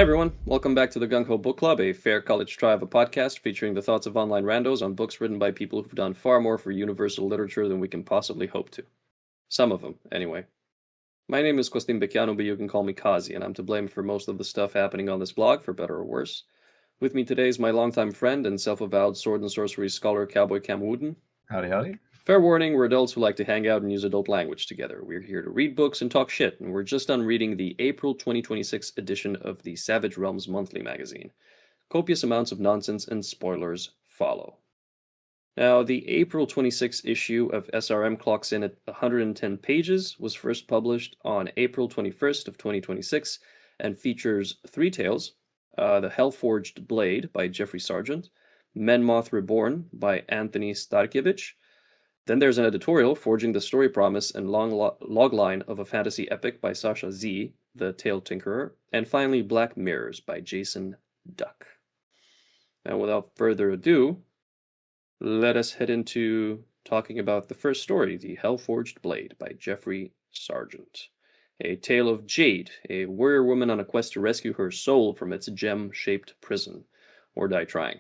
Hey everyone, welcome back to the Gung-Ho Book Club, a fair college try of a podcast featuring the thoughts of online randos on books written by people who've done far more for universal literature than we can possibly hope to. Some of them, anyway. My name is Costin Becchiano, but you can call me Kazi, and I'm to blame for most of the stuff happening on this blog, for better or worse. With me today is my longtime friend and self-avowed sword and sorcery scholar, Cowboy Cam Wooden. Howdy, howdy. Fair warning, we're adults who like to hang out and use adult language together. We're here to read books and talk shit, and we're just done reading the April 2026 edition of the Savage Realms Monthly magazine. Copious amounts of nonsense and spoilers follow. Now, the April 26 issue of SRM clocks in at 110 pages, was first published on April 21st of 2026, and features three tales, The Hellforged Blade by Jeffrey Sergent, Menmoth Reborn by Anthony Starkiewicz. Then there's an editorial, Forging the Story Promise and Logline of a Fantasy Epic by Sascha Zehe, the Tale Tinkerer. And finally, Black Mirrors by Jason Duck. And without further ado, let us head into talking about the first story, The Hellforged Blade by Jeffrey Sergent. A tale of Jade, a warrior woman on a quest to rescue her soul from its gem-shaped prison, or die trying.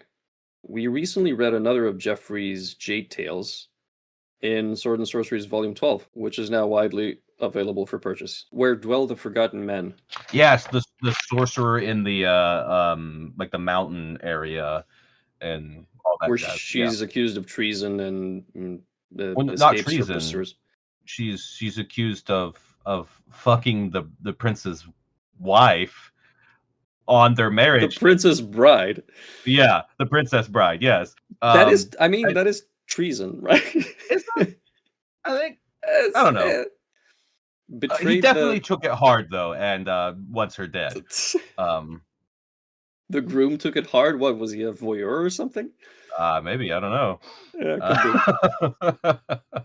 We recently read another of Jeffrey's Jade tales, in Sword and Sorcery's Volume 12, which is now widely available for purchase. Where Dwell the Forgotten Men. Yes, the sorcerer in the like the mountain area and all that. Where jazz. she's accused of treason and not treason. She's accused of fucking the prince's wife on their marriage. The princess bride. Yeah, the princess bride. Yes. That is, I mean, that is treason, right? I think I don't know. He definitely took it hard though, and wants her dead. The groom took it hard. What was he, a voyeur or something? Maybe, I don't know. Yeah, could be.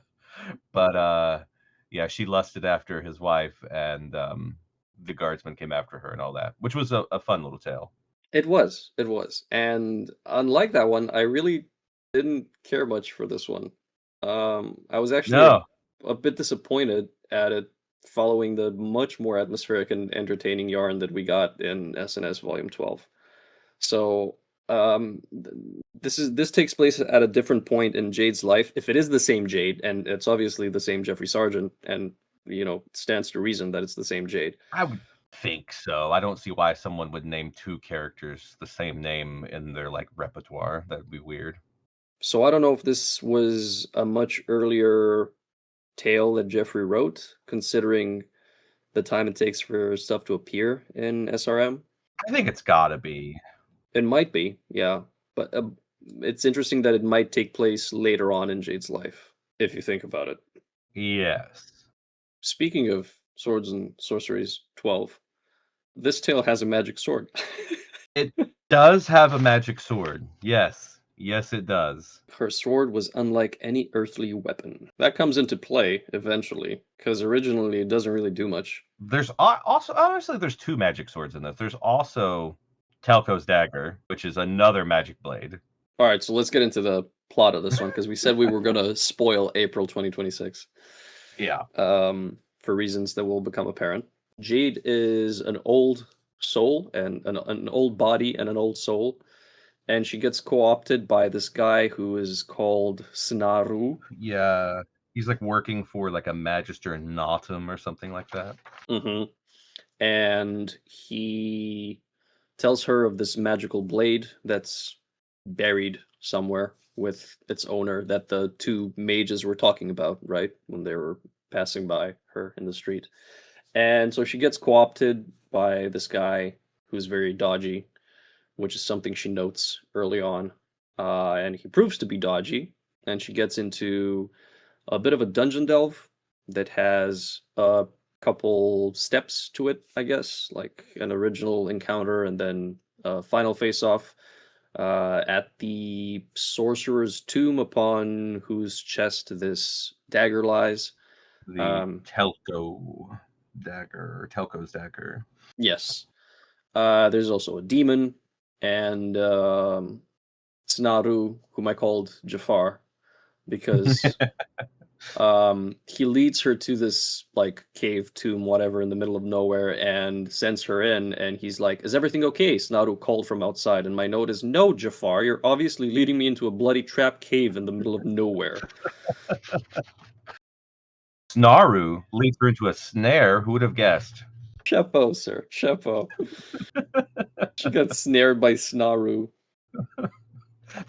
But yeah, she lusted after his wife, and the guardsman came after her and all that, which was a fun little tale. It was, and unlike that one, I really didn't care much for this one. I was actually a bit disappointed at it, following the much more atmospheric and entertaining yarn that we got in SNS Volume 12. So this takes place at a different point in Jade's life, if it is the same Jade, and it's obviously the same Jeffrey Sergent, and stands to reason that it's the same Jade. I would think so. I don't see why someone would name two characters the same name in their repertoire. That'd be weird. So I don't know if this was a much earlier tale that Jeffrey wrote, considering the time it takes for stuff to appear in SRM. I think it's gotta be. It might be, yeah. But it's interesting that it might take place later on in Jade's life, if you think about it. Yes. Speaking of Swords and Sorceries 12, this tale has a magic sword. It does have a magic sword, yes. Yes, it does. Her sword was unlike any earthly weapon. That comes into play eventually, because originally it doesn't really do much. There's also, honestly, there's two magic swords in this. There's also Telko's dagger, which is another magic blade. All right, so let's get into the plot of this one, because we said we were going to spoil April 2026. Yeah. For reasons that will become apparent. Jade is an old soul, and an old body and an old soul. And she gets co-opted by this guy who is called Snaru. Yeah, he's working for a Magister in Naughtum or something like that. Mm-hmm. And he tells her of this magical blade that's buried somewhere with its owner that the two mages were talking about, right, when they were passing by her in the street. And so she gets co-opted by this guy who's very dodgy, which is something she notes early on. And he proves to be dodgy, and she gets into a bit of a dungeon delve that has a couple steps to it, I guess, like an original encounter and then a final face-off at the sorcerer's tomb, upon whose chest this dagger lies. The Telko dagger, Telko's dagger. Yes. There's also a demon, and Snaru, whom I called Jafar, because He leads her to this like cave tomb, whatever, in the middle of nowhere, and sends her in. And he's like, "Is everything okay?" Snaru called from outside, and my note is, "No, Jafar, you're obviously leading me into a bloody trap cave in the middle of nowhere." Snaru leads her into a snare. Who would have guessed? Chapeau, sir, chapeau. She got snared by Snaru.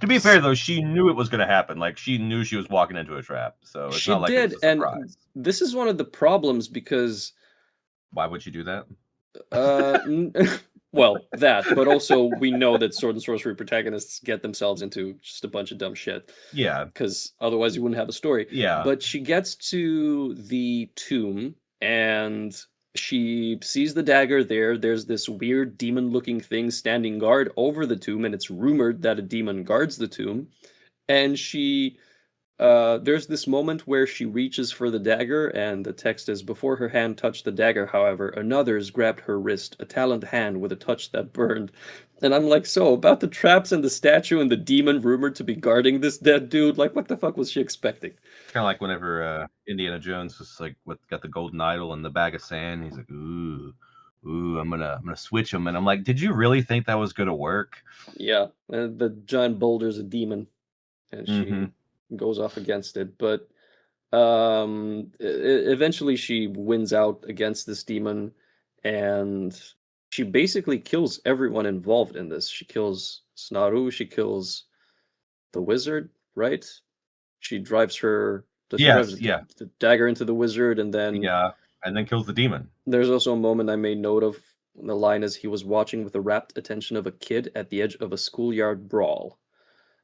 To be fair, though, she knew it was going to happen. Like, she knew she was walking into a trap, so it's She not like it was did, a and surprise. this is one of the problems because Why would she do that? n- well, that, but also we know that sword and sorcery protagonists get themselves into just a bunch of dumb shit Yeah, because otherwise you wouldn't have a story. yeah, But she gets to the tomb and she sees the dagger there. There's this weird demon looking thing standing guard over the tomb, and it's rumored that a demon guards the tomb. And there's this moment where she reaches for the dagger, and the text is, "Before her hand touched the dagger, however, another's grabbed her wrist, a taloned hand with a touch that burned." And I'm like, so, about the traps and the statue and the demon rumored to be guarding this dead dude? Like, what the fuck was she expecting? it's kind of like whenever Indiana Jones was like, got the golden idol and the bag of sand. He's like, ooh, I'm gonna switch them, and I'm like, did you really think that was gonna work? Yeah, the giant boulder's a demon, and Mm-hmm. she goes off against it. But eventually she wins out against this demon, and she basically kills everyone involved in this. She kills Snaru, she kills the wizard, right? She drives she drives Yes, yeah, the dagger into the wizard, and then yeah, and then kills the demon. there's also a moment I made note of. The line is, "He was watching with the rapt attention of a kid at the edge of a schoolyard brawl."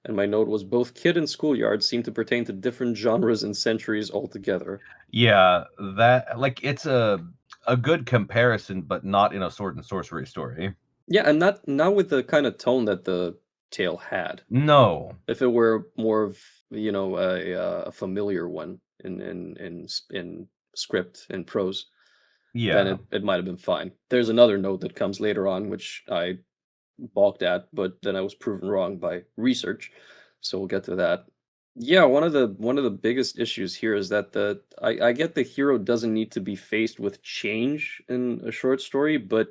And my note was, both kid and schoolyard seem to pertain to different genres and centuries altogether. Yeah, that like it's a good comparison, but not in a sword and sorcery story. Yeah, and not with the kind of tone that the tale had. No. If it were more of, a familiar one in script and prose, then Yeah. it might have been fine. There's another note that comes later on which I balked at, but then I was proven wrong by research. So we'll get to that. Yeah, one of the biggest issues here is that I get the hero doesn't need to be faced with change in a short story, but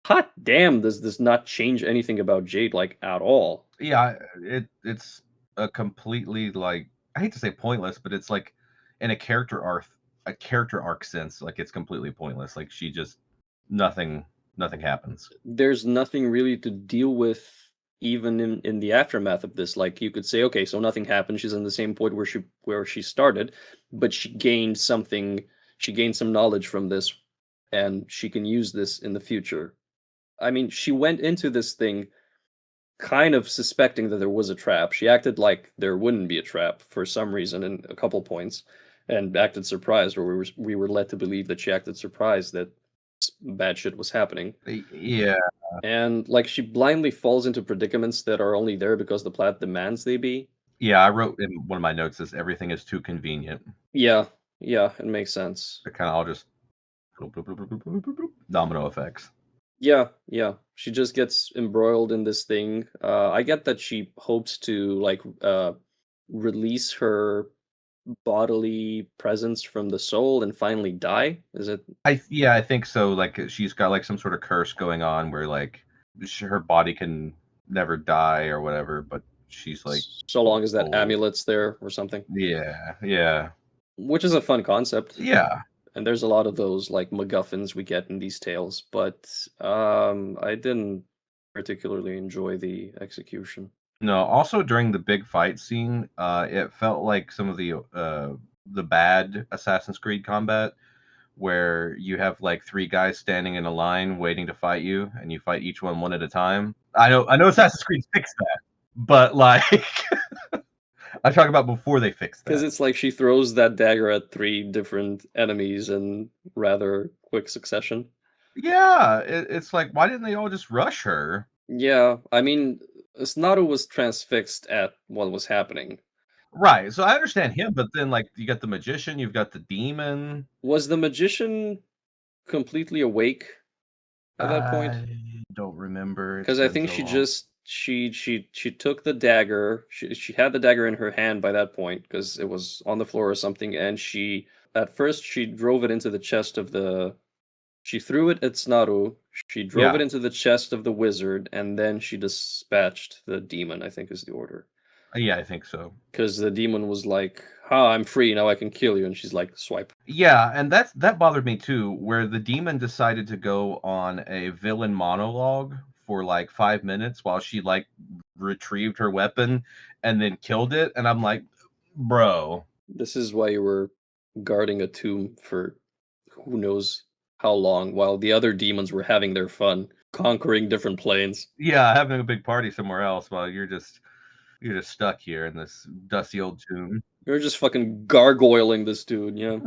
hot damn, does this not change anything about Jade like at all? Yeah, it's a completely like I hate to say pointless, but it's like in a character arc sense, like it's completely pointless. Like she just nothing nothing happens. There's nothing really to deal with even in the aftermath of this. Like you could say, okay, so nothing happened. She's in the same point where she started, but she gained some knowledge from this, and she can use this in the future. I mean, she went into this thing kind of suspecting that there was a trap. She acted like there wouldn't be a trap for some reason in a couple points, and acted surprised, or we were led to believe that she acted surprised that bad shit was happening. Yeah, And like she blindly falls into predicaments that are only there because the plot demands they be. yeah. I wrote in one of my notes this everything is too convenient. Yeah, yeah, it makes sense. It kind of all just bloop, bloop, bloop, bloop, bloop, bloop, bloop, domino effects. Yeah, yeah. She just gets embroiled in this thing. I get that she hopes to like release her bodily presence from the soul and finally die. Is it I think so. Like she's got like some sort of curse going on where like her body can never die or whatever, but she's like so long as that old. amulet's there or something? Yeah, yeah, Which is a fun concept. yeah. And there's a lot of those like MacGuffins we get in these tales, but I didn't particularly enjoy the execution. No, also during the big fight scene, it felt like some of the bad Assassin's Creed combat where you have like three guys standing in a line waiting to fight you, and you fight each one at a time. I know Assassin's Creed fixed that, but like I'm talking about before they fixed Because that. it's like she throws that dagger at three different enemies in rather quick succession. Yeah, it's like why didn't they all just rush her? Yeah, I mean, Snaru was transfixed at what was happening. Right. So I understand him, but then like you got the magician, you've got the demon. Was the magician completely awake at that point? I don't remember. It's Because I been think so she long. just she took the dagger. She had the dagger in her hand by that point because it was on the floor or something, and at first she drove it into the chest of the. She threw it at Snaru. She drove it Yeah. into the chest of the wizard, and then she dispatched the demon. I think is the order. Yeah, I think so. Because the demon was like, "Ha, I'm free now. I can kill you," and she's like, "Swipe." Yeah, and that bothered me too, where the demon decided to go on a villain monologue for like 5 minutes while she like retrieved her weapon and then killed it, and I'm like, bro. This is why you were guarding a tomb for who knows how long, while the other demons were having their fun, conquering different planes. Yeah, having a big party somewhere else while you're just stuck here in this dusty old tomb. You're just fucking gargoyling this dude, yeah.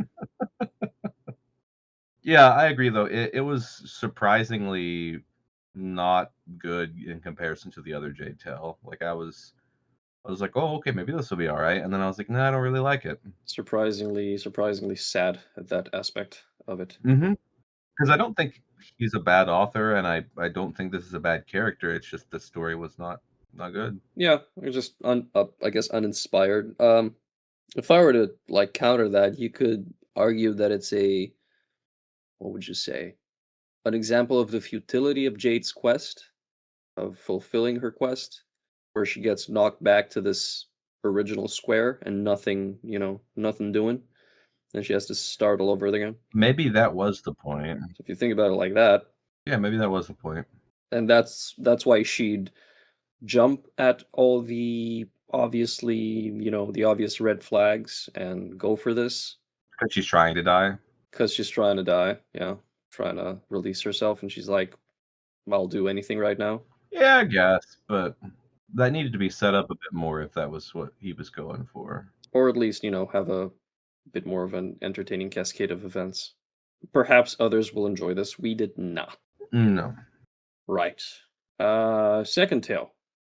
Yeah, I agree though. It was surprisingly not good in comparison to the other Jade Tale. Like I was like, oh, okay, maybe this will be all right, and then I was like, no, I don't really like it. Surprisingly sad at that aspect of it. Because I don't think he's a bad author, and I don't think this is a bad character. It's just the story was not good. Yeah, you're just I guess uninspired. If I were to like counter that, you could argue that it's a what would you say? An example of the futility of Jade's quest, of fulfilling her quest, where she gets knocked back to this original square and nothing, nothing doing, and she has to start all over again. Maybe that was the point. So if you think about it like that, Yeah, maybe that was the point. and that's why she'd jump at all the obviously, the obvious red flags and go for this Because she's trying to die. because she's trying to die, trying to release herself, and she's like, I'll do anything right now. Yeah, I guess, but that needed to be set up a bit more if that was what he was going for. Or at least, have a bit more of an entertaining cascade of events. Perhaps others will enjoy this. We did not. No. Right. Second tale.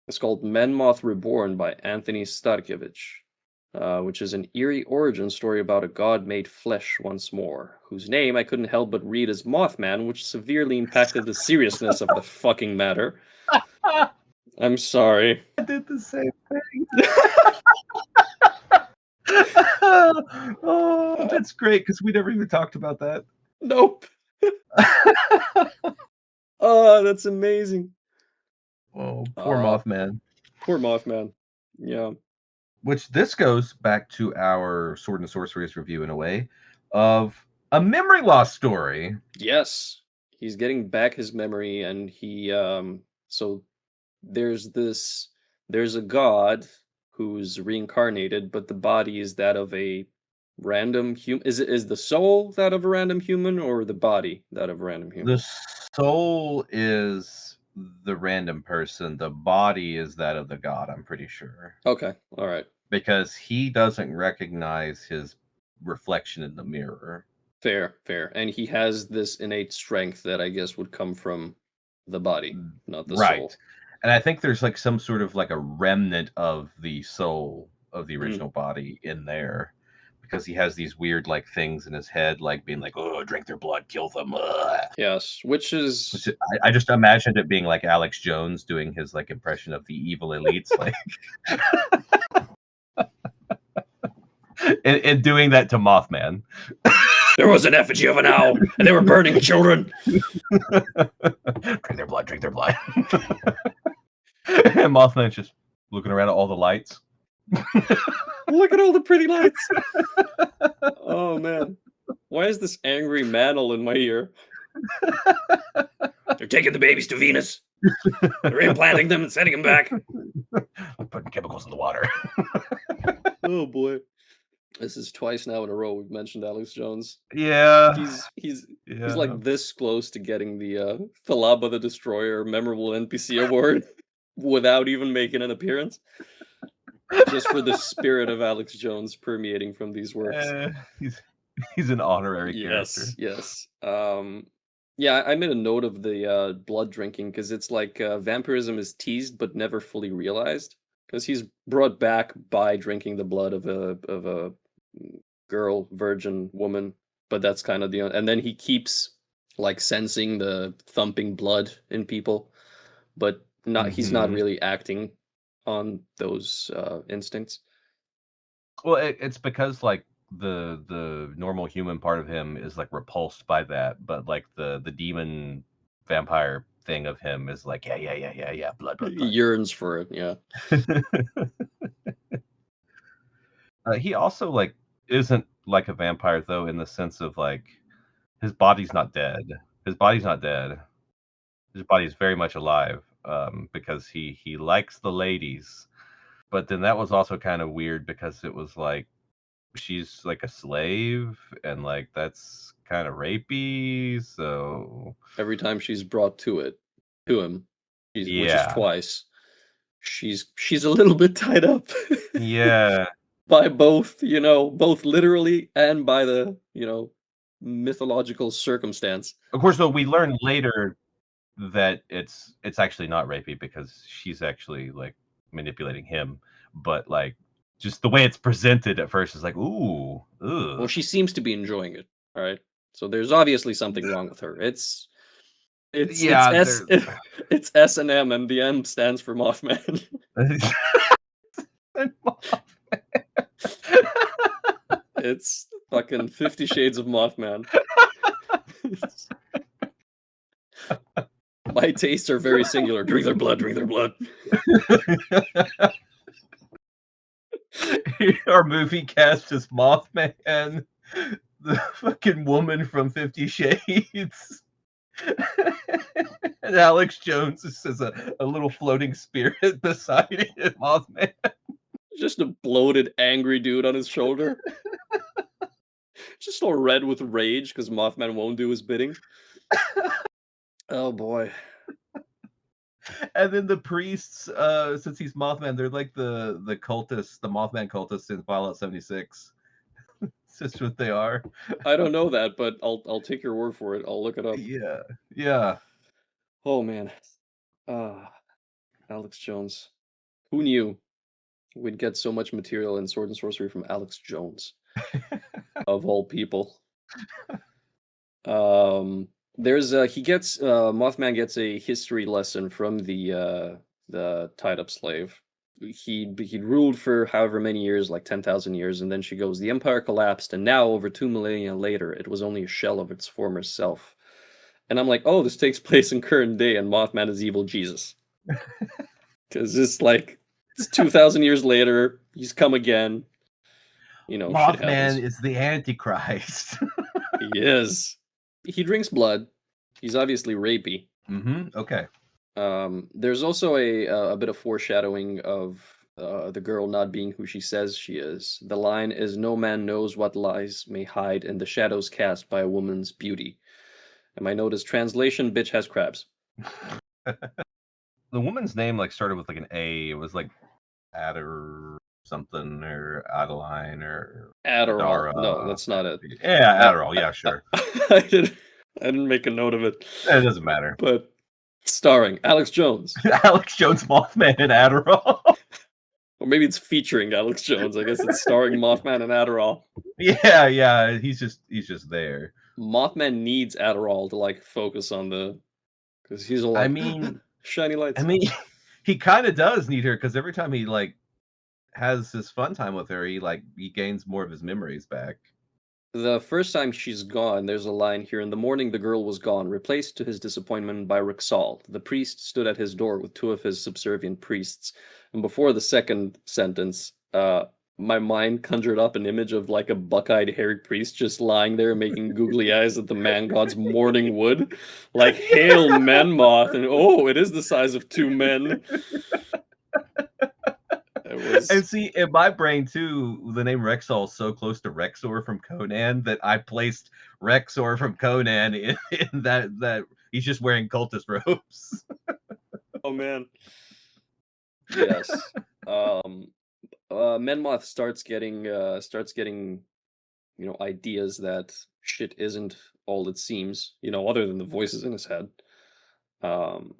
It's called Menmoth Reborn by Anthony Starkiewicz, which is an eerie origin story about a god made flesh once more, whose name I couldn't help but read as Mothman, which severely impacted the seriousness of the fucking matter. I'm sorry. I did the same thing. Oh, that's great because we never even talked about that. Nope. Oh, that's amazing. Oh, poor Mothman. Poor Mothman. Yeah. Which this goes back to our Sword and Sorceress review in a way of a memory loss story. Yes. He's getting back his memory, and he so there's a god who's reincarnated, but the body is that of a random human. Is the soul that of a random human, or the body that of a random human? The soul is the random person. The body is that of the god, I'm pretty sure. Okay, all right. Because he doesn't recognize his reflection in the mirror. Fair. And he has this innate strength that I guess would come from the body, not the soul. And I think there's like some sort of like a remnant of the soul of the original body in there, because he has these weird like things in his head, like being like, oh, drink their blood, kill them. Yes, which I just imagined it being like Alex Jones doing his like impression of the evil elites, like and doing that to Mothman. There was an effigy of an owl, and they were burning children. Drink their blood, drink their blood. And Mothman's just looking around at all the lights. Look at all the pretty lights. Oh, man. Why is this angry mantle in my ear? They're taking the babies to Venus. They're implanting them and sending them back. I'm putting chemicals in the water. Oh, boy. This is twice now in a row we've mentioned Alex Jones. Yeah. He's like this close to getting the Thalaba the Destroyer Memorable NPC Award without even making an appearance. Just for the spirit of Alex Jones permeating from these works. He's an honorary character. Yes. Yeah, I made a note of the blood drinking because it's like vampirism is teased but never fully realized. Because he's brought back by drinking the blood of a girl, virgin woman, but that's kind of and then he keeps like sensing the thumping blood in people, but he's not Mhm. really acting on those instincts. Well, it's because like the normal human part of him is like repulsed by that, but like the demon vampire thing of him is like yeah, blood, blood, He blood. yearns for it, yeah. He also like isn't like a vampire though in the sense of like his body's not dead. His body's not dead. His body's very much alive because he likes the ladies. But then that was also kind of weird because it was like she's like a slave and like that's kind of rapey. So Every time she's brought to him, which is yeah, twice, she's a little bit tied up yeah. by both, both literally and by the, mythological circumstance. Of course, though we learn later that it's actually not rapey because she's actually like manipulating him, but like just the way it's presented at first is like ooh, Well, ugh. she seems to be enjoying it, all right? So there's obviously something wrong with her. It's Yeah, S there. it's S&M, and the M stands for Mothman. It's fucking 50 Shades of Mothman. My tastes are very singular. Drink their blood, drink their blood. Our movie cast is Mothman, the fucking woman from 50 Shades, and Alex Jones is as a little floating spirit beside it, Mothman. Just a bloated, angry dude on his shoulder. Just all red with rage because Mothman won't do his bidding. Oh boy. And then the priests, since he's Mothman, they're like the cultists, the Mothman cultists in Fallout 76. It's just what they are. I don't know that, but I'll take your word for it. I'll look it up. Yeah, yeah. Oh man. Ah, Alex Jones. Who knew we'd get so much material in Sword and Sorcery from Alex Jones, of all people? Um, he gets Mothman gets a history lesson from the tied up slave. He'd ruled for however many years, like 10,000 years, and then she goes, the empire collapsed, and now over 2 millennia later, it was only a shell of its former self. And I'm like, oh, this takes place in current day, and Mothman is evil Jesus. Because it's 2,000 years later, he's come again. Shit Mothman happens. is the Antichrist. He is. He drinks blood. He's obviously rapey. Okay. There's also a bit of foreshadowing of the girl not being who she says she is. The line is, "No man knows what lies may hide in the shadows cast by a woman's beauty." And my note is, translation: "Bitch has crabs." The woman's name like started with like an A. It was like Adder something or Adeline or Adderall. No, Adara. that's not it. Yeah, Uh, Adderall. Yeah, sure. I didn't make a note of it, It doesn't matter. but starring Alex Jones, Alex Jones, Mothman, and Adderall. or maybe it's featuring Alex Jones. I guess it's starring Mothman and Adderall. Yeah. He's just there. Mothman needs Adderall to focus on because he's all I like mean, shiny I lights. mean, he kind of does need her because every time he like has his fun time with her, he gains more of his memories back. The first time she's gone, there's a line here. In the morning, the girl was gone, replaced to his disappointment by Rixal. The priest stood at his door with two of his subservient priests. And before the second sentence, my mind conjured up an image of a buck-eyed hairy priest just lying there making googly eyes at the man god's morning wood. Like, hail Menmoth, and oh, it is the size of two men. It And was see, in my brain too, the name Rexall is so close to Rexor from Conan that I placed Rexor from Conan in that he's just wearing cultist robes. oh man. Yes. Menmoth starts getting ideas that shit isn't all it seems, other than the voices in his head. Um,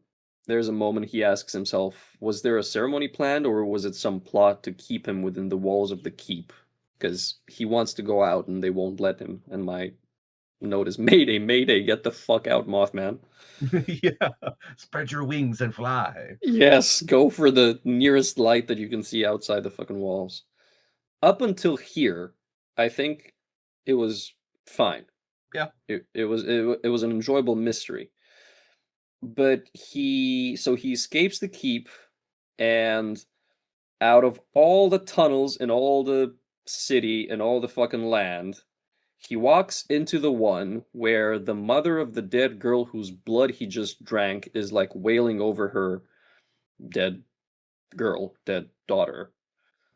there's a moment he asks himself, was there a ceremony planned, or was it some plot to keep him within the walls of the keep? Because he wants to go out and they won't let him. And my note is Mayday, Mayday, get the fuck out, Mothman. Yeah, spread your wings and fly. Yes, go for the nearest light that you can see outside the fucking walls. Up until here, I think it was fine. Yeah. It was an enjoyable mystery. But he escapes the keep, and out of all the tunnels in all the city and all the fucking land, he walks into the one where the mother of the dead girl whose blood he just drank is like wailing over her dead dead daughter.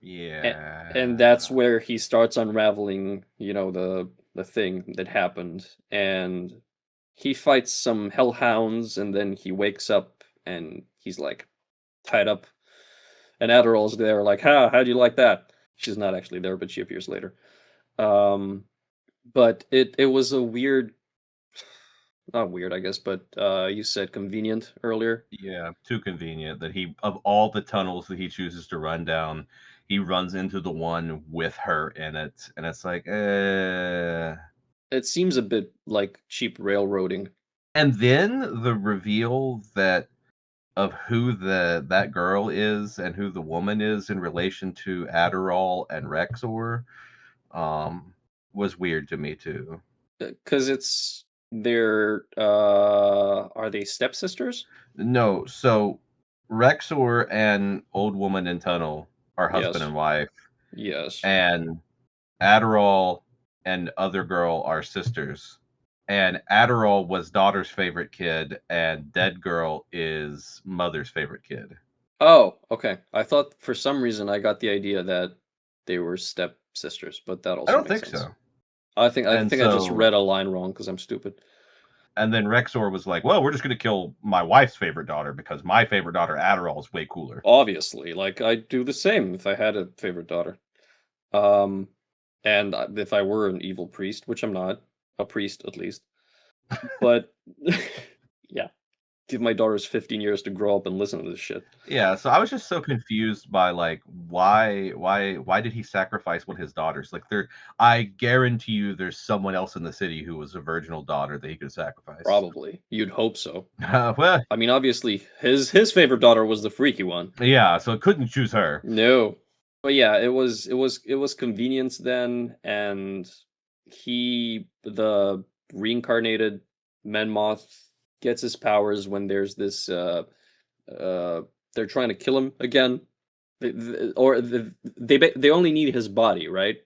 And, and that's Yeah. where he starts unraveling, the thing that happened. And he fights some hellhounds, and then he wakes up and he's like tied up. And Adderall's there, like, how'd you like that? She's not actually there, but she appears later. Um, but it was a weird, not weird, I guess, but you said convenient earlier. Yeah, too convenient that he, of all the tunnels that he chooses to run down, he runs into the one with her in it, and it's like, It seems a bit like cheap railroading. And then the reveal that of who that girl is and who the woman is in relation to Adderall and Rexor, was weird to me too. Because are they stepsisters? No, so Rexor and Old Woman in Tunnel are husband Yes. and wife, Yes. and Adderall and Other Girl are sisters. And Adderall was daughter's favorite kid, and Dead Girl is mother's favorite kid. Oh, okay. I thought for some reason I got the idea that they were stepsisters, but that I also don't makes think sense. so. I think And I just so, read a line wrong because I'm stupid. and then Rexor was like, "Well, we're just going to kill my wife's favorite daughter because my favorite daughter Adderall is way cooler." Obviously, like I'd do the same if I had a favorite daughter. Um, and if I were an evil priest, which I'm not, a priest at least. But yeah, give my daughters 15 years to grow up and listen to this shit. Yeah, so I was just so confused by like why did he sacrifice one of his daughters? Like there, I guarantee you there's someone else in the city who was a virginal daughter that he could sacrifice. Probably. You'd hope so. Well, I mean, obviously, his favorite daughter was the freaky one. yeah, so it couldn't choose her. No. But yeah, it was convenience then, and the reincarnated Menmoth gets his powers when there's this they're trying to kill him again. They only need his body, right?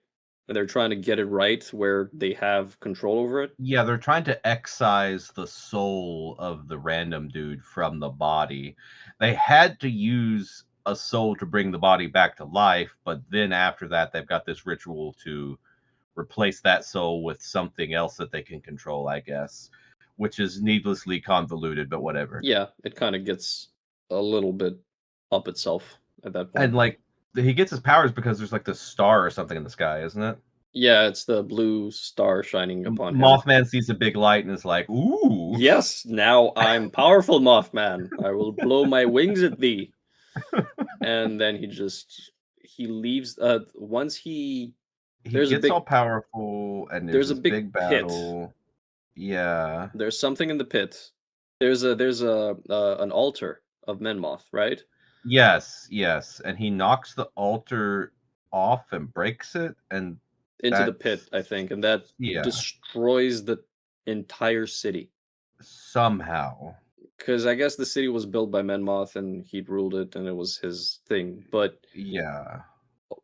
And they're trying to get it right where they have control over it. Yeah, they're trying to excise the soul of the random dude from the body. They had to use a soul to bring the body back to life, but then after that, they've got this ritual to replace that soul with something else that they can control, I guess, which is needlessly convoluted, but whatever. Yeah, it kind of gets a little bit up itself at that And point. like he gets his powers because there's like this star or something in the sky, isn't it? Yeah, it's the blue star shining upon him. Mothman sees a big light and is like, "Ooh." Yes, now I'm powerful, Mothman. I will blow my wings at thee. And then he leaves. Once He there's a gets all big powerful and there's there's a this big big pit. battle. Yeah. There's something in the pit. There's a an altar of Menmoth, right? Yes, yes. And he knocks the altar off and breaks it, and Into the pit, that's I think, and that yeah, destroys the entire city. somehow. Because I guess the city was built by Menmoth and he'd ruled it and it was his thing. But Yeah.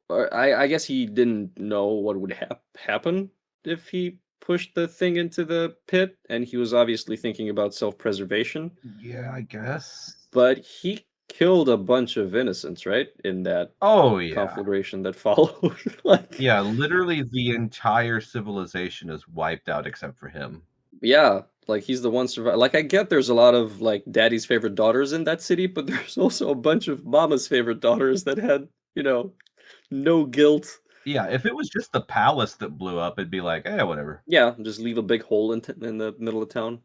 I guess he didn't know what would happen if he pushed the thing into the pit, and he was obviously thinking about self-preservation. Yeah, I guess. But he killed a bunch of innocents, right? In that Oh yeah. conflagration that followed. Like, Yeah, literally the entire civilization is wiped out except for him. yeah, like he's the one survivor. Like, I get there's a lot of like daddy's favorite daughters in that city, but there's also a bunch of mama's favorite daughters that had, no guilt. Yeah, if it was just the palace that blew up, it'd be like, eh, whatever. Yeah, just leave a big hole in the middle of town.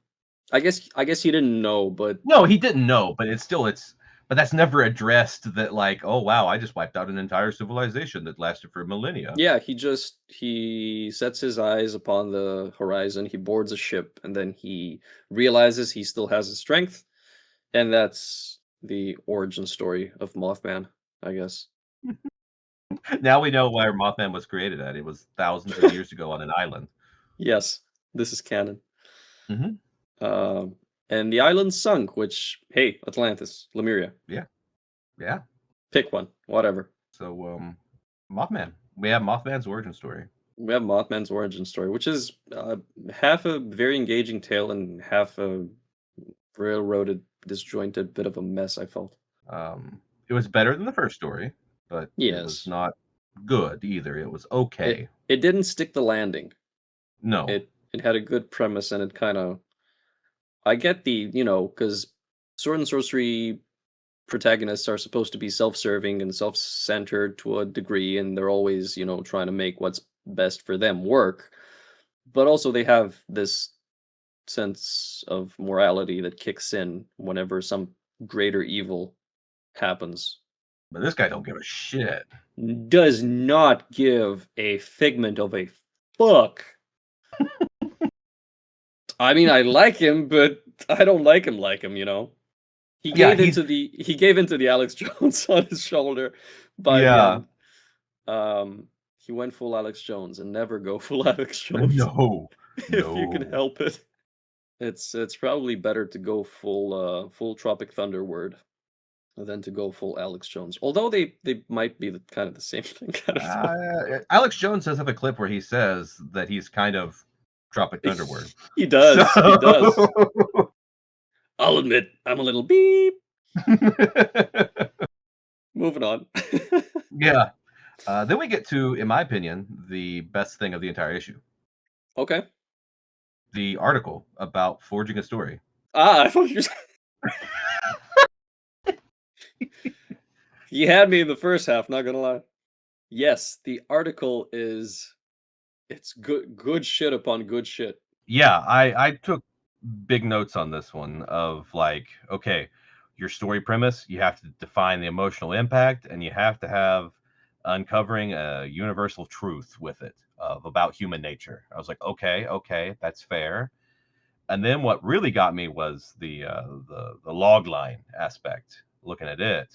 I guess he didn't know, but No, he didn't know, but it's still it's But that's never addressed that, like, oh wow, I just wiped out an entire civilization that lasted for millennia. Yeah, he sets his eyes upon the horizon, he boards a ship, and then he realizes he still has his strength, and that's the origin story of Mothman, I guess. Now we know where Mothman was created at. It was thousands of years ago on an island. Yes, this is canon. Hmm. Um, and the island sunk, which, hey, Atlantis, Lemuria, Yeah, yeah. pick one, whatever. So, Mothman. We have Mothman's origin story. We have Mothman's origin story, which is half a very engaging tale and half a railroaded, disjointed bit of a mess, I felt. It was better than the first story, but it was Yes. not good either. It was It okay. it didn't stick the landing. No, It had a good premise and it kind of I get the, cuz sword and sorcery protagonists are supposed to be self-serving and self-centered to a degree and they're always, trying to make what's best for them work. But also they have this sense of morality that kicks in whenever some greater evil happens. but this guy don't give a shit. Does not give a figment of a fuck. I mean, I like him, but I don't like him, He Yeah, gave into the Alex Jones on his shoulder by the yeah. end. He went full Alex Jones and never go full Alex Jones No, if you can no. help it. It's probably better to go full Tropic Thunder word than to go full Alex Jones. Although they might be kind of the same thing. I don't know. Alex Jones does have a clip where he says that he's kind of Tropic Thunderword. He So, does. He does. I'll admit I'm a little beep. Moving on. yeah. Then we get to, in my opinion, the best thing of the entire issue: Okay. the article about forging a story. I thought you. You had me in the first half. Not gonna lie. Yes, the article it's good shit upon good shit. Yeah, I took big notes on this one of like, okay, your story premise, you have to define the emotional impact, and you have to have uncovering a universal truth with it of about human nature. I was like, okay, that's fair. And then what really got me was the log line aspect. Looking at it,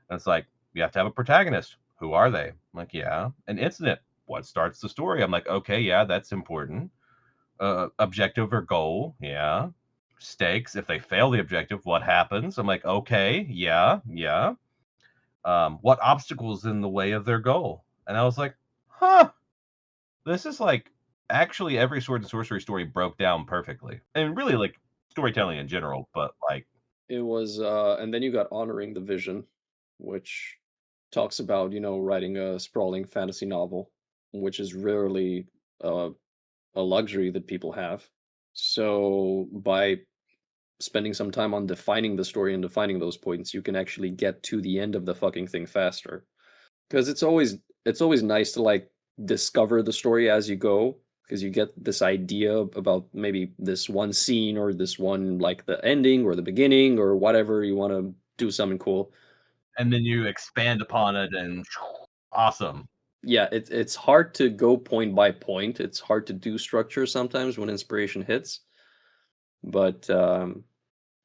and it's like you have to have a protagonist. Who are they? I'm like, yeah, an incident. What starts the story? I'm like, okay, yeah, that's important. Objective or goal, yeah. Stakes. If they fail the objective, what happens? I'm like, okay, yeah. What obstacles in the way of their goal? And I was like, huh, this is like actually every sword and sorcery story broke down perfectly, and really like storytelling in general. But like, It was, and then you got honoring the vision, which talks about writing a sprawling fantasy novel, which is rarely uh, a luxury that people have. So by spending some time on defining the story and defining those points, you can actually get to the end of the fucking thing faster. Because it's always nice to like discover the story as you go, because you get this idea about maybe this one scene or this one like the ending or the beginning or whatever you want to do something cool. and then you expand upon it, and awesome. Yeah, it's hard to go point by point. It's hard to do structure sometimes when inspiration hits, but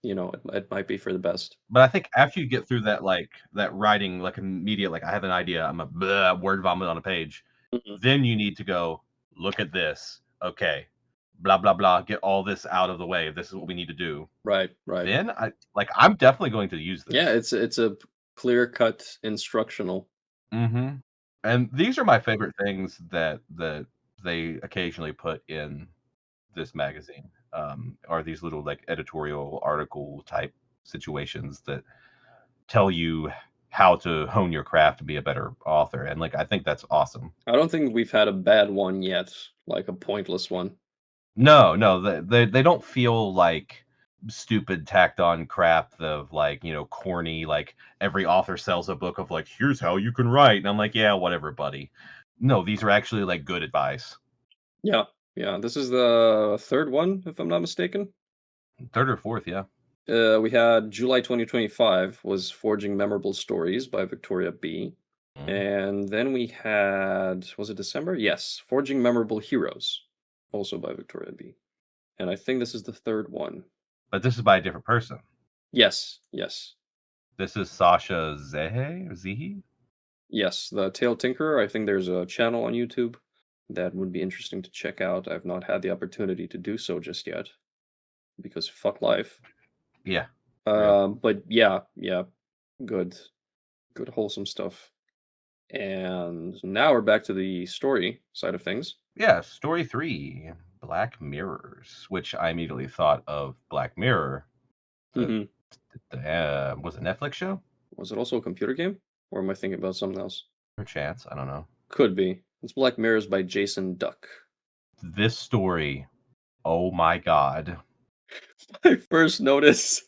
it might be for the best. But I think after you get through that, like that writing, like immediate, like I have an idea, I'm a word vomit on a page. Mhm. Then you need to go look at this. Okay, blah blah blah. Get all this out of the way. This is what we need to do. Right, right. Then I'm definitely going to use Yeah, this. it's a clear cut instructional. Mm-hmm. And these are my favorite things that they occasionally put in this magazine. Are these little like editorial article type situations that tell you how to hone your craft to be a better author, and like I think that's awesome. I don't think we've had a bad one yet, like a pointless one. No, they don't feel like stupid tacked on crap of like, corny, like every author sells a book of like, here's how you can write, and I'm like, yeah, whatever, buddy. No, these are actually like good advice. Yeah, yeah. This is the third one, if I'm not mistaken. Third or fourth, yeah. We had July 2025 was Forging Memorable Stories by Victoria B. Mhm. And then we had, was it December? Yes, Forging Memorable Heroes, also by Victoria B. And I think this is the third one. But this is by a different person. Yes, yes, This is Sascha Zehe? yes. The Tail Tinkerer. I think there's a channel on YouTube that would be interesting to check out. I've not had the opportunity to do so just yet because fuck life. Yeah, real. But yeah, yeah, good, good wholesome stuff. And now we're back to the story side of things. Yeah, story 3, Black Mirrors, which I immediately thought of Black Mirror, the Hmm. was it Netflix show? Was it also a computer game? Or am I thinking about something else? Or chance, I don't know. Could be. It's Black Mirrors by Jason Duck. This story, oh my god. I first noticed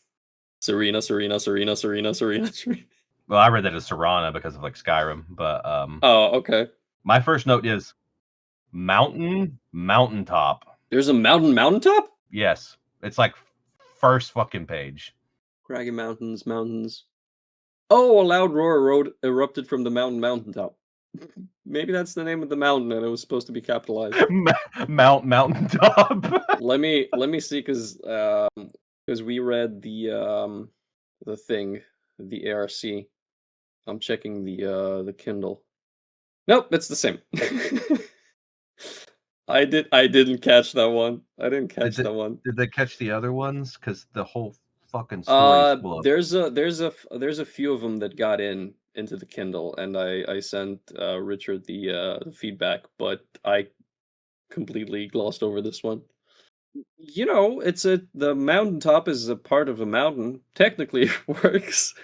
Serena, Serena, Serena, Serena, Serena, Serena. Well, I read that as Serena because of like Skyrim, but Oh, okay. my first note is mountaintop. There's a mountaintop? Yes, it's like first fucking page. Craggy mountains, mountains. Oh, a loud roar erupted from the mountaintop. Maybe that's the name of the mountain and it was supposed to be capitalized. Mountaintop. Let me see because we read the thing, the ARC. I'm checking the Kindle. Nope, it's the same. I didn't catch that one. I didn't catch that one. Did they catch the other ones? Because the whole fucking story's full of. There's a few of them that got into the Kindle, and I sent Richard the feedback, but I completely glossed over this one. You know, the mountaintop is a part of a mountain. Technically, it works.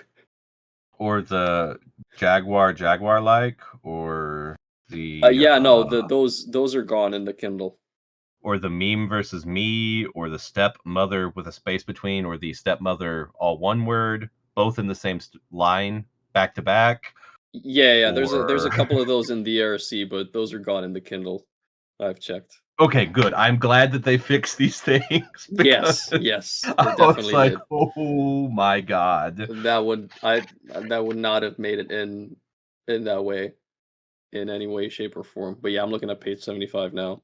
Or the Jaguar like, or the Yeah, no, those are gone in the Kindle. or the meme versus me, or the stepmother with a space between, or the stepmother all one word, both in the same line, back to back. Yeah, yeah. There's a Or couple of those in the ARC, but those are gone in the Kindle. I've checked. okay, good. I'm glad that they fixed these things because Yes, yes, they I was definitely like, did. oh my god. That would not have made it in that way, in any way, shape, or form. But yeah, I'm looking at page 75 now.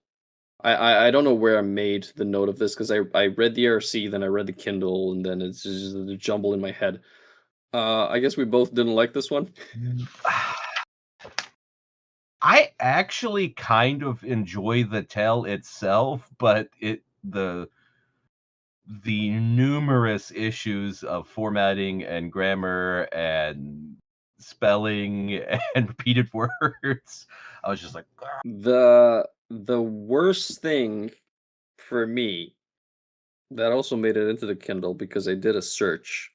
I don't know where I made the note of this because I read the ARC, then I read the Kindle, and then it's just a jumble in my head. I guess we both didn't like this one. I actually kind of enjoy the tale itself, but the numerous issues of formatting and grammar and spelling and repeated words, I was just like, "Ugh." The worst thing for me that also made it into the Kindle because I did a search.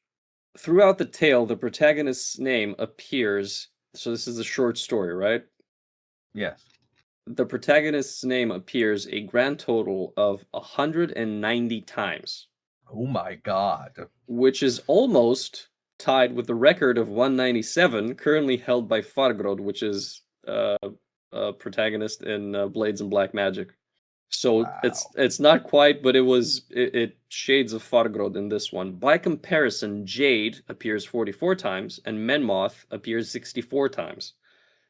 Throughout the tale, the protagonist's name appears. So this is a short story, right? Yes. The protagonist's name appears a grand total of 190 times, Oh my god. which is almost tied with the record of 197 currently held by Fargrod, which is a protagonist in Blades and Black Magic. So it's Wow. it's not quite, but it shades of Fargrod in this one. By comparison, Jade appears 44 times and Menmoth appears 64 times,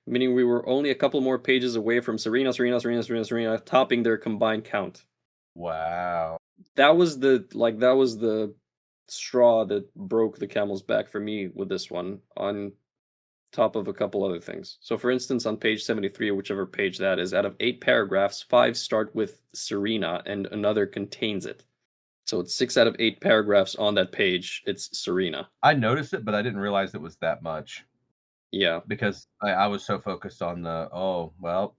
meaning we were only a couple more pages away from Serena topping their combined count. Wow. That was the straw that broke the camel's back for me with this one, on top of a couple other things. So, for instance, on page 73, whichever page that is, out of 8 paragraphs, 5 start with Serena and another contains it. So it's 6 out of 8 paragraphs on that page. It's Serena. I noticed it, but I didn't realize it was that much Yeah. because I was so focused on oh, well,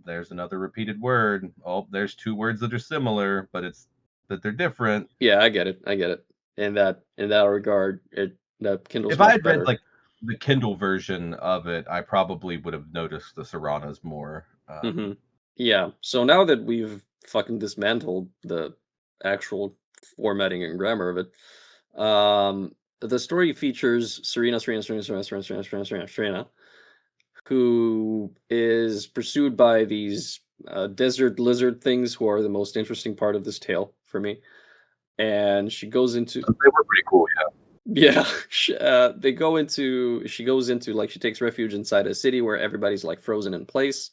there's another repeated word. Oh, there's two words that are similar, but it's that they're different. Yeah, I get it. I get it. In that regard, that Kindle's If I much had read better. like the Kindle version of it, I probably would have noticed the Serranas more. Hmm. Yeah. So now that we've fucking dismantled the actual formatting and grammar of it, the story features Serena, who is pursued by these desert lizard things who are the most interesting part of this tale for me. and she goes into They were pretty cool, yeah. yeah, she goes into like she takes refuge inside a city where everybody's like frozen in place.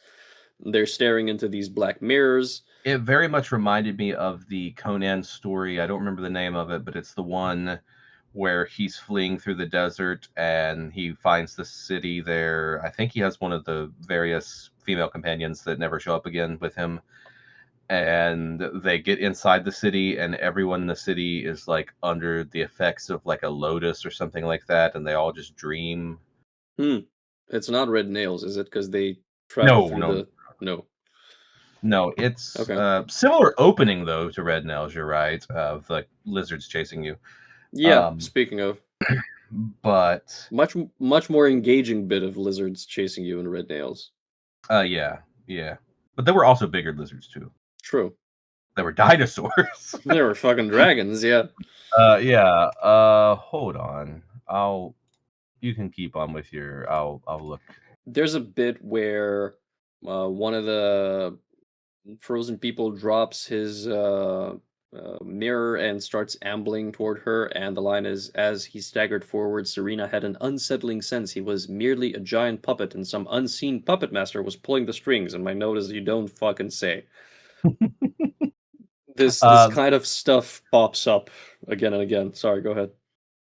They're staring into these black mirrors. It very much reminded me of the Conan story. I don't remember the name of it, but it's the one where he's fleeing through the desert and he finds the city there. I think he has one of the various female companions that never show up again with him. And they get inside the city, and everyone in the city is like under the effects of like a lotus or something like that, and they all just dream. Hmm. It's not red nails, is it? Because they travel No, through no, the no. no. It's Okay. similar opening though to Red Nails. You're right, of like lizards chasing you. Yeah. Um, Speaking of, but much more engaging bit of lizards chasing you in red nails. yeah, yeah. But there were also bigger lizards too. True. There were dinosaurs. They were fucking dragons. Yeah. Yeah. Hold on. You can keep on with your. I'll look. There's a bit where one of the frozen people drops his mirror and starts ambling toward her, and the line is, as he staggered forward, Serena had an unsettling sense he was merely a giant puppet and some unseen puppet master was pulling the strings, and my note is, you don't fucking say. This Uh, kind of stuff pops up again and again. Sorry, go ahead.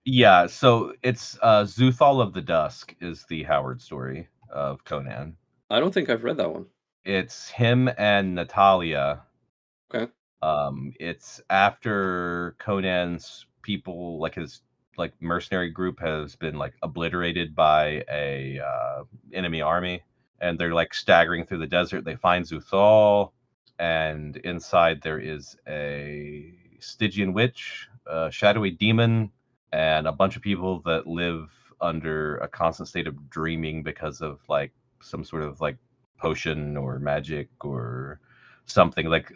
yeah. So it's Zuthal of the Dusk is the Howard story of Conan. I don't think I've read that one. It's him and Natalia. Okay. It's after Conan's people, like his like mercenary group, has been like obliterated by a enemy army, and they're like staggering through the desert. They find Zuthal, and inside there is a Stygian witch, a shadowy demon, and a bunch of people that live under a constant state of dreaming because of like some sort of like potion or magic or something. Like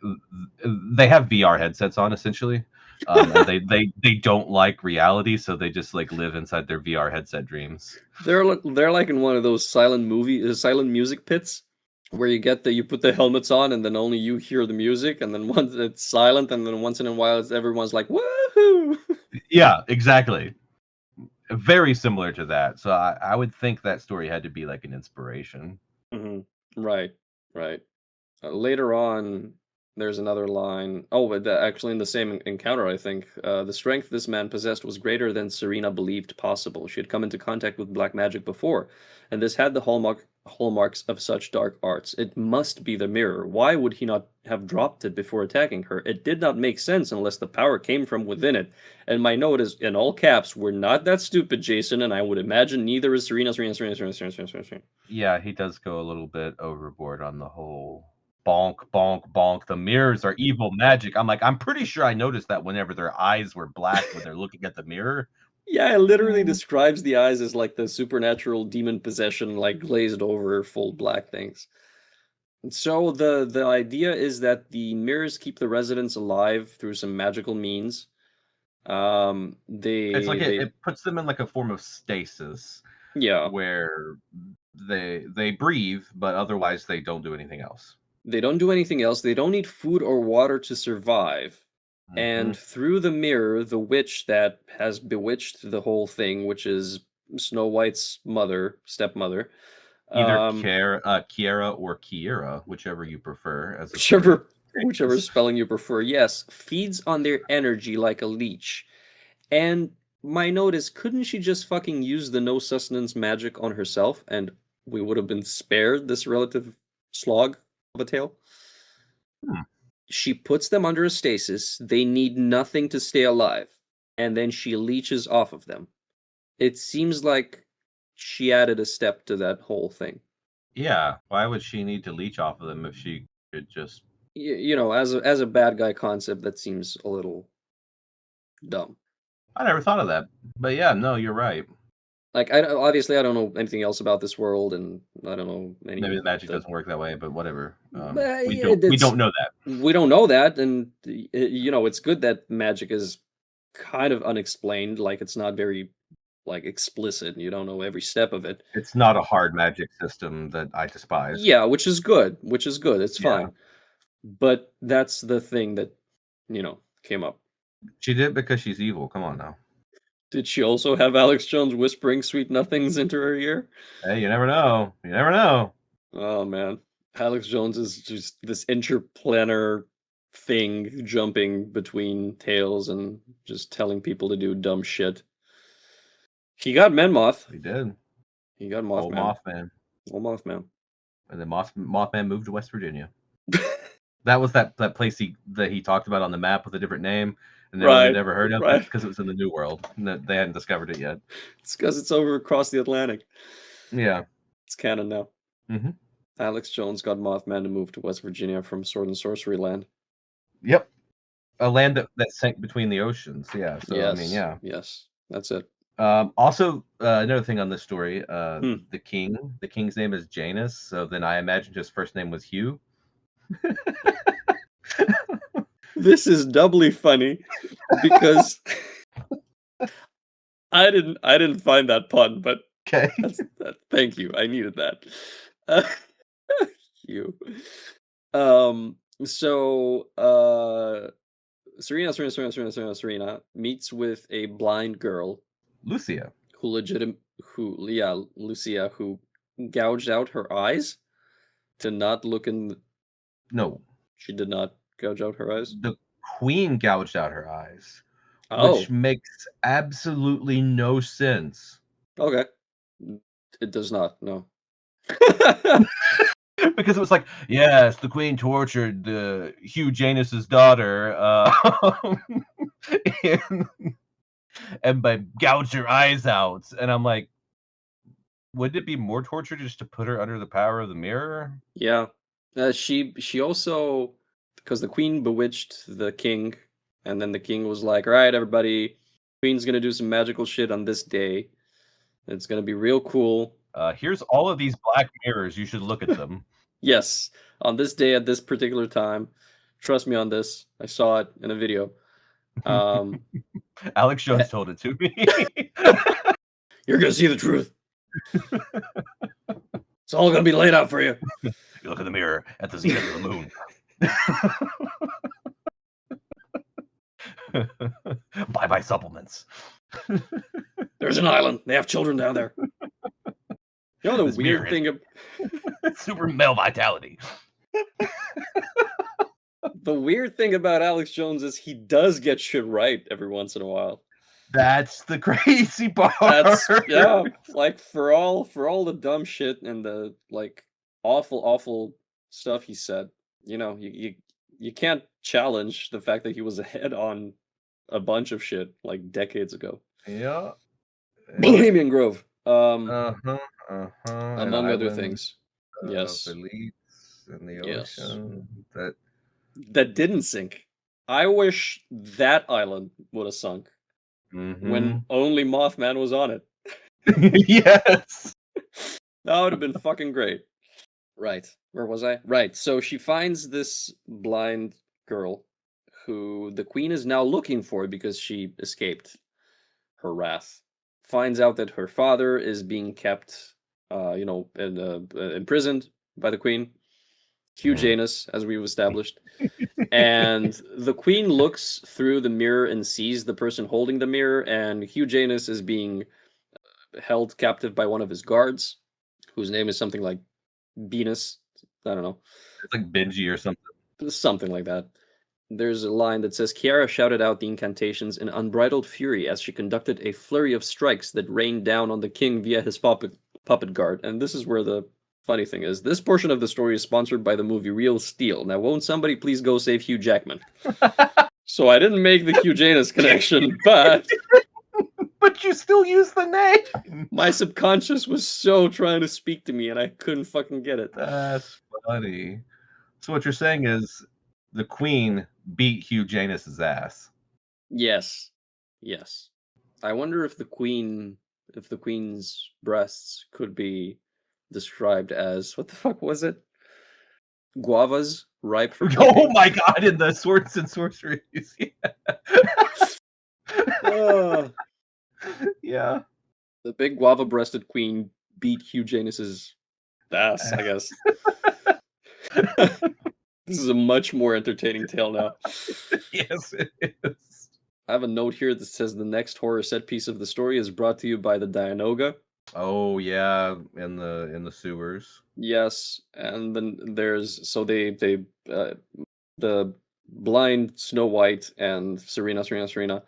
they have VR headsets on essentially, and they don't like reality, so they just like live inside their VR headset dreams. They're like in one of those silent music pits where you put the helmets on and then only you hear the music, and then once it's silent, and then once in a while everyone's like woohoo. Yeah, exactly. Very similar to that. So I would think that story had to be like an inspiration. Hmm. Right, right. Later on, there's another line. Oh, but actually, in the same encounter, I think the strength this man possessed was greater than Serena believed possible. She had come into contact with black magic before, and this had the hallmarks of such dark arts. It must be the mirror. Why would he not have dropped it before attacking her? It did not make sense unless the power came from within it. And my note is in all caps: "We're not that stupid, Jason." And I would imagine neither is Serena. Serena. Yeah, he does go a little bit overboard on the whole bonk, bonk, bonk. The mirrors are evil magic. I'm like, I'm pretty sure I noticed that whenever their eyes were black when they're looking at the mirror. Yeah, it literally Mm. describes the eyes as like the supernatural demon possession, like glazed over full black things. And so the idea is that the mirrors keep the residents alive through some magical means. It's like They it puts them in like a form of stasis yeah, where they breathe, but otherwise they don't do anything else. they don't do anything else. They don't need food or water to survive. Hmm. And through the mirror, the witch that has bewitched the whole thing, which is Snow White's stepmother, Either um, Kiera or Kiera, whichever you prefer, as the story whichever takes. spelling you prefer, yes, feeds on their energy like a leech. And my note is, couldn't she just fucking use the no sustenance magic on herself, and we would have been spared this relative slog of a tale? Hmm. She puts them under a stasis, they need nothing to stay alive, and then she leeches off of them. It seems like she added a step to that whole thing. Yeah, why would she need to leech off of them if she could just? As a bad guy concept, that seems a little dumb. I never thought of that. But yeah, no, you're right. Like, obviously I don't know anything else about this world, and I don't know any Maybe of the magic the. doesn't work that way, but whatever. But We yeah, don't know that. we don't know that, and it's good that magic is kind of unexplained. Like, it's not very like explicit, and you don't know every step of it. It's not a hard magic system that I despise. Yeah, which is good. Which is good. It's Yeah. fine. But that's the thing that came up. She did because she's evil. Come on now. Did she also have Alex Jones whispering sweet nothings into her ear? Hey, you never know. You never know. Oh man, Alex Jones is just this interplanar thing jumping between tales and just telling people to do dumb shit. He got Menmoth. He did. He got Old Mothman. Mothman. Old Mothman. And then Mothman moved to West Virginia. That was that place that he talked about on the map with a different name, and no one had Right, ever heard of it right. because it was in the New World. And they hadn't discovered it yet. It's because it's over across the Atlantic. Yeah. It's canon now. Mm-hmm. Alex Jones got Mothman to move to West Virginia from Sword and Sorcery Land. Yep. A land that sank between the oceans. Yeah. So Yes, I mean, yeah. yes, that's it. Also, another thing on this story, Hmm. the king's name is Janus. So then I imagine his first name was Hugh. This is doubly funny because I didn't find that pun, but Okay. thank you. I needed that. You. So Serena meets with a blind girl Lucia. Lucia, who gouged out her eyes to not look in. No, She did not gouge out her eyes. the queen gouged out her eyes, which Oh, makes absolutely no sense. okay. It does not. No. Because it was like, yes, the queen tortured Hugh Janus's daughter, and, and by gouged her eyes out. And I'm like, would it be more torture just to put her under the power of the mirror? Yeah. She also, because the queen bewitched the king, and then the king was like, "All right, everybody, queen's gonna do some magical shit on this day. It's gonna be real cool. Here's all of these black mirrors. You should look at them. Yes, on this day at this particular time. Trust me on this. I saw it in a video. Um, Alex Jones eh, told it to me. you're gonna see the truth. It's all gonna be laid out for you." You look in the mirror at the zenith of the moon. Bye supplements. There's an island. They have children down there. You know the This weird mirror thing. super male vitality. The weird thing about Alex Jones is he does get shit right every once in a while. That's the crazy part. That's like for all the dumb shit and the like awful stuff he said. You can't challenge the fact that he was ahead on a bunch of shit like decades ago. Yeah. Bohemian Grove, Uh-huh. An among other island things. of Yes, elites in the yes. ocean. That didn't sink. I wish that island would have sunk when only Mothman was on it. Yes. That would have been fucking great. Right. Where was I? Right. So she finds this blind girl who the queen is now looking for because she escaped her wrath. Finds out that her father is being kept, imprisoned by the queen. Hugh Janus, as we've established. And the queen looks through the mirror and sees the person holding the mirror, and Hugh Janus is being held captive by one of his guards, whose name is something like Venus. I don't know. It's like Benji or something. Something like that. There's a line that says, Kiara shouted out the incantations in unbridled fury as she conducted a flurry of strikes that rained down on the king via his puppet guard. And this is where the funny thing is. This portion of the story is sponsored by the movie Real Steel. Now, won't somebody please go save Hugh Jackman? So I didn't make the Hugh Janus connection, but But you still use the name. my subconscious was so trying to speak to me and I couldn't fucking get it. That's funny. So what you're saying is the queen beat Hugh Janus's ass. Yes. Yes. I wonder if the queen's breasts could be described as, what the fuck was it? Guavas ripe for plucking. Oh my god, in the Swords and Sorceries. Yeah. Yeah. The big guava-breasted queen beat Hugh Janus's ass, I guess. This is a much more entertaining tale now. Yes, it is. I have a note here that says the next horror set piece of the story is brought to you by the Dianoga. Oh yeah, in the sewers. Yes, and then there's so they the blind Snow White and Serena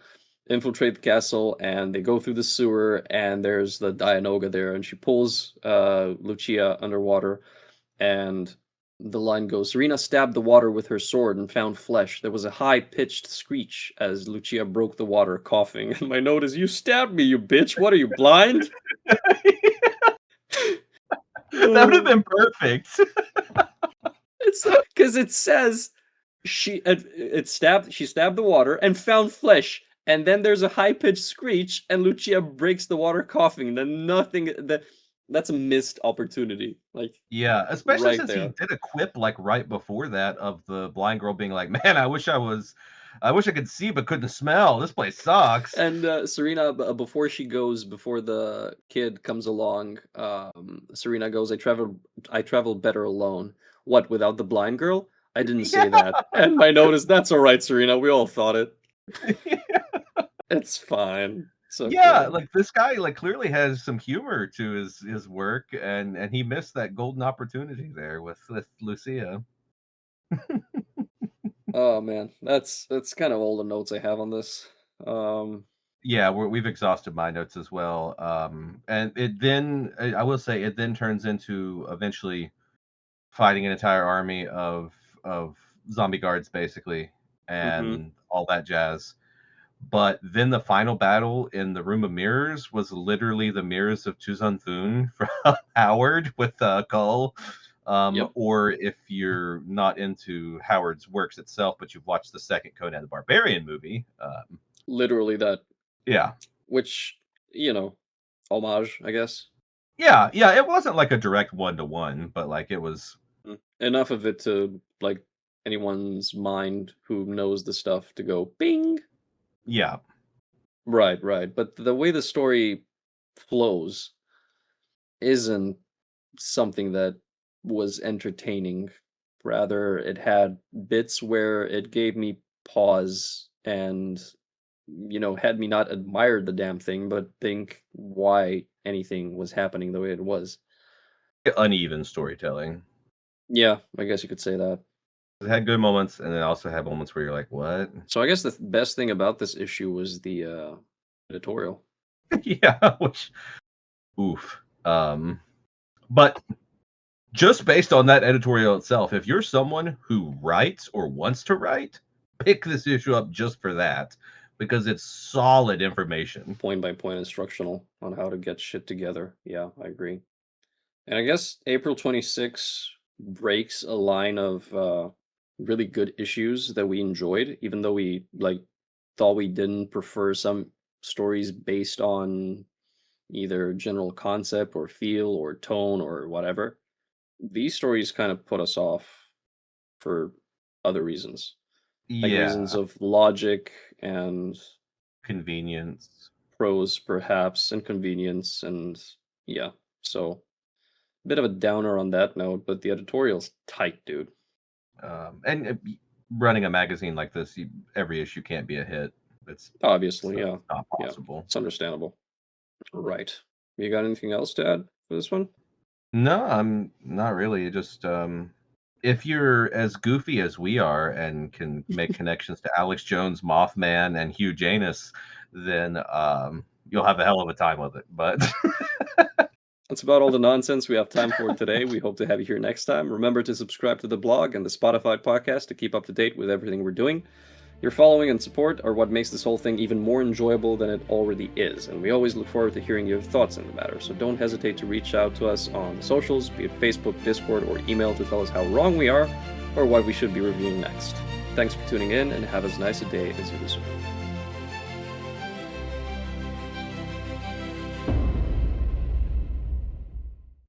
infiltrate the castle and they go through the sewer and there's the Dianoga there and she pulls Lucia underwater and the line goes, Serena stabbed the water with her sword and found flesh. There was a high-pitched screech as Lucia broke the water, coughing. And my note is, you stabbed me, you bitch. What are you, blind? That would have been perfect. It's because it says she stabbed the water and found flesh. And then there's a high-pitched screech and Lucia breaks the water, coughing. Then that's a missed opportunity. Like, Yeah, especially right since there. he did a quip like right before that of the blind girl being like, "Man, I wish I could see but couldn't smell. This place sucks." And Serena, before the kid comes along, Serena goes, I traveled better alone. What, without the blind girl? I didn't say that. And my note is, that's all right, Serena. We all thought it. It's fine. It's okay. Yeah, like this guy like clearly has some humor to his work, and he missed that golden opportunity there with Lucia. Oh man, that's kind of all the notes I have on this. Yeah, we've exhausted my notes as well. And it then I will say it then turns into eventually fighting an entire army of zombie guards basically, and all that jazz. But then the final battle in the Room of Mirrors was literally the mirrors of Chuzan Thun from Howard with Cull. Yep. Or if you're not into Howard's works itself, but you've watched the second Conan the Barbarian movie. Literally that. Yeah. Which, homage, I guess. Yeah, it wasn't like a direct one-to-one, but like it was Enough of it to, like, anyone's mind who knows the stuff to go, bing! yeah. Right. But the way the story flows isn't something that was entertaining. Rather, it had bits where it gave me pause and, had me not admire the damn thing, but think why anything was happening the way it was. Uneven storytelling. Yeah, I guess you could say that. It had good moments, and it also had moments where you're like, "What?" So I guess the best thing about this issue was the editorial. Yeah, which, oof. But just based on that editorial itself, if you're someone who writes or wants to write, pick this issue up just for that, because it's solid information. Point by point instructional on how to get shit together. Yeah, I agree. And I guess April 26 breaks a line of really good issues that we enjoyed, even though we thought we didn't prefer some stories based on either general concept or feel or tone or whatever. These stories kind of put us off for other reasons. Like reasons Yeah, of logic and convenience. prose perhaps and convenience and yeah. So bit of a downer on that note, but the editorial's tight, dude. And running a magazine like this, every issue can't be a hit. It's Obviously, yeah. not Yeah. possible. It's understandable. Right. You got anything else to add for this one? No, I'm not really. Just if you're as goofy as we are and can make connections to Alex Jones, Mothman, and Hugh Janus, then you'll have a hell of a time with it. But That's about all the nonsense we have time for today. We hope to have you here next time. Remember to subscribe to the blog and the Spotify podcast to keep up to date with everything we're doing. Your following and support are what makes this whole thing even more enjoyable than it already is, and we always look forward to hearing your thoughts on the matter, so don't hesitate to reach out to us on the socials, be it Facebook, Discord, or email to tell us how wrong we are, or what we should be reviewing next. Thanks for tuning in, and have as nice a day as you deserve.